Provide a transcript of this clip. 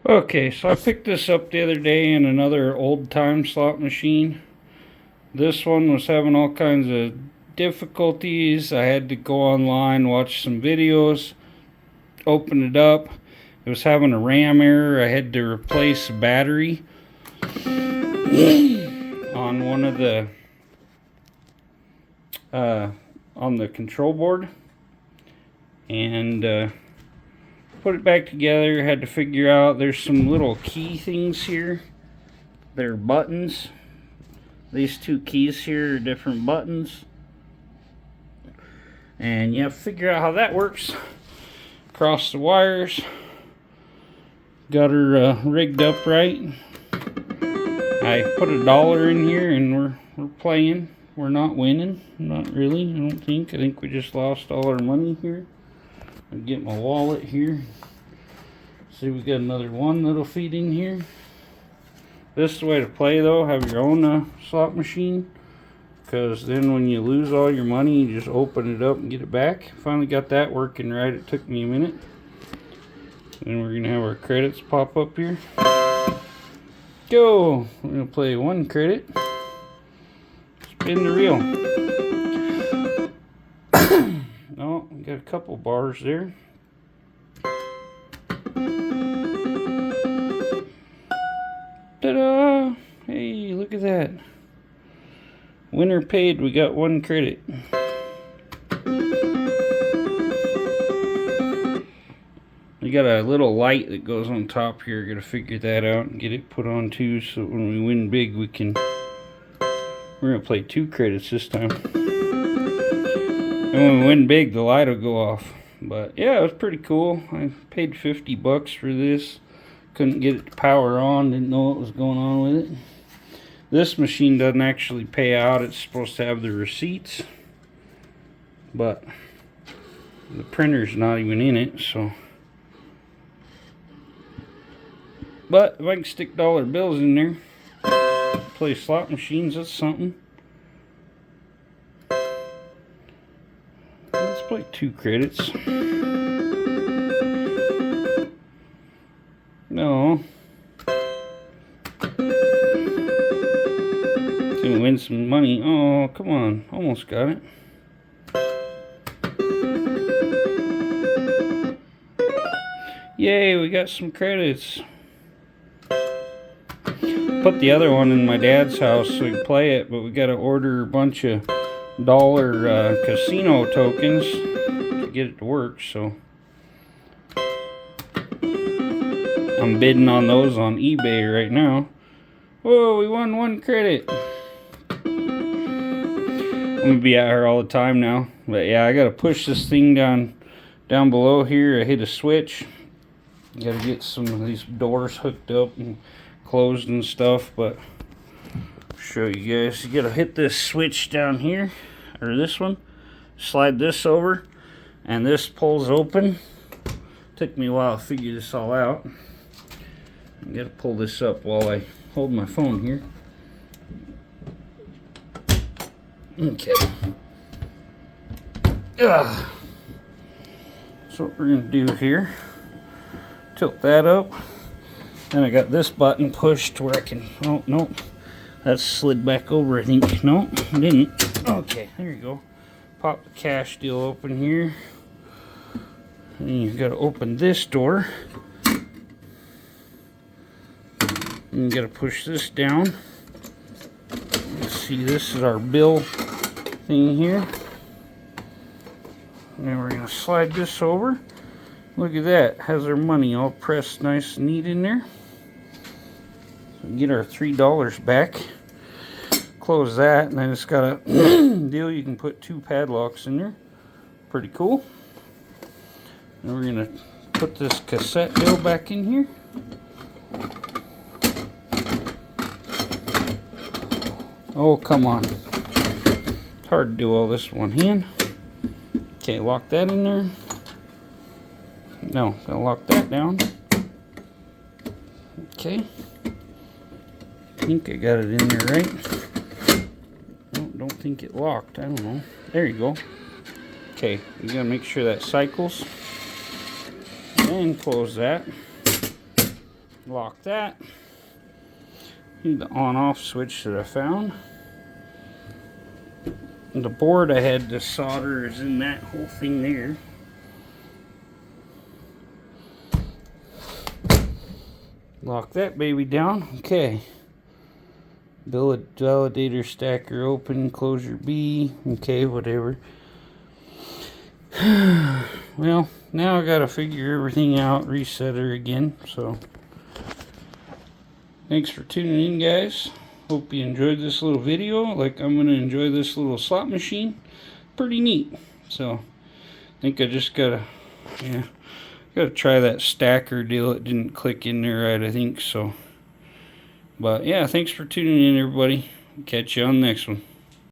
Okay, so I picked this up the other day in another old time slot machine. This one was having all kinds of difficulties. I had to go online, watch some videos, open it up. It was having a RAM error. I had to replace a battery on one of the on the control board, and put it back together. Had to figure out there's some little key things here. They're buttons. These two keys here are different buttons, and you have to figure out how that works. Cross the wires. Got her rigged up right. I put $1 in here, and we're playing. We're not winning. Not really. I don't think. I think we just lost all our money here. I'll get my wallet here. See, we got another one that'll feed in here. This is the way to play, though. Have your own slot machine, because then when you lose all your money, you just open it up and get it back. Finally got that working right. It took me a minute. And we're gonna have our credits pop up here. Go. We're gonna play 1 credit. Spin the reel. Oh, we got a couple bars there. Ta-da! Hey, look at that. Winner paid, we got 1 credit. You got a little light that goes on top here. Gotta figure that out and get it put on too, so when we win big we're gonna play 2 credits this time. And when we win big, the light will go off. But yeah, it was pretty cool. I paid $50 for this. Couldn't get it to power on, didn't know what was going on with it. This machine doesn't actually pay out. It's supposed to have the receipts, but the printer's not even in it, so. But if I can stick dollar bills in there, play slot machines, that's something. Let's play 2 credits. No. Gonna win some money. Oh, come on. Almost got it. Yay, we got some credits. Put the other one in my dad's house so we can play it, but we gotta order a bunch of dollar casino tokens to get it to work, so I'm bidding on those on eBay right now. Whoa, we won 1 credit. I'm gonna be out here all the time now. But yeah, I gotta push this thing down below here. I hit a switch. Gotta get some of these doors hooked up and closed and stuff, but I'll show you guys. You gotta hit this switch down here, or this one. Slide this over, and this pulls open. Took me a while to figure this all out. I gotta pull this up while I hold my phone here. Okay. So what we're gonna do here, tilt that up. Then I got this button pushed where I can, oh no, that slid back over I think. No, it didn't. Okay, there you go. Pop the cash deal open here. And you gotta open this door. And you gotta push this down. Let's see, this is our bill thing here. And then we're gonna slide this over. Look at that, has our money all pressed nice and neat in there. So get our $3 back. Close that, and then it's got a deal. You can put 2 padlocks in there. Pretty cool. And we're gonna put this cassette deal back in here. Oh, come on. It's hard to do all this with one hand. Okay, lock that in there. No, gotta lock that down. Okay. I think I got it in there right. Oh, don't think it locked. I don't know. There you go. Okay, you gotta make sure that cycles. And close that. Lock that. Need the on-off switch that I found. And the board I had to solder is in that whole thing there. Lock that baby down. Okay. Validator stacker open, closure B. Okay, whatever. Well, now I gotta figure everything out, reset her again. So, thanks for tuning in, guys. Hope you enjoyed this little video. Like, I'm gonna enjoy this little slot machine. Pretty neat. So, I think I just gotta try that stacker deal. It didn't click in there right, I think so. But yeah, thanks for tuning in, everybody. Catch you on the next one.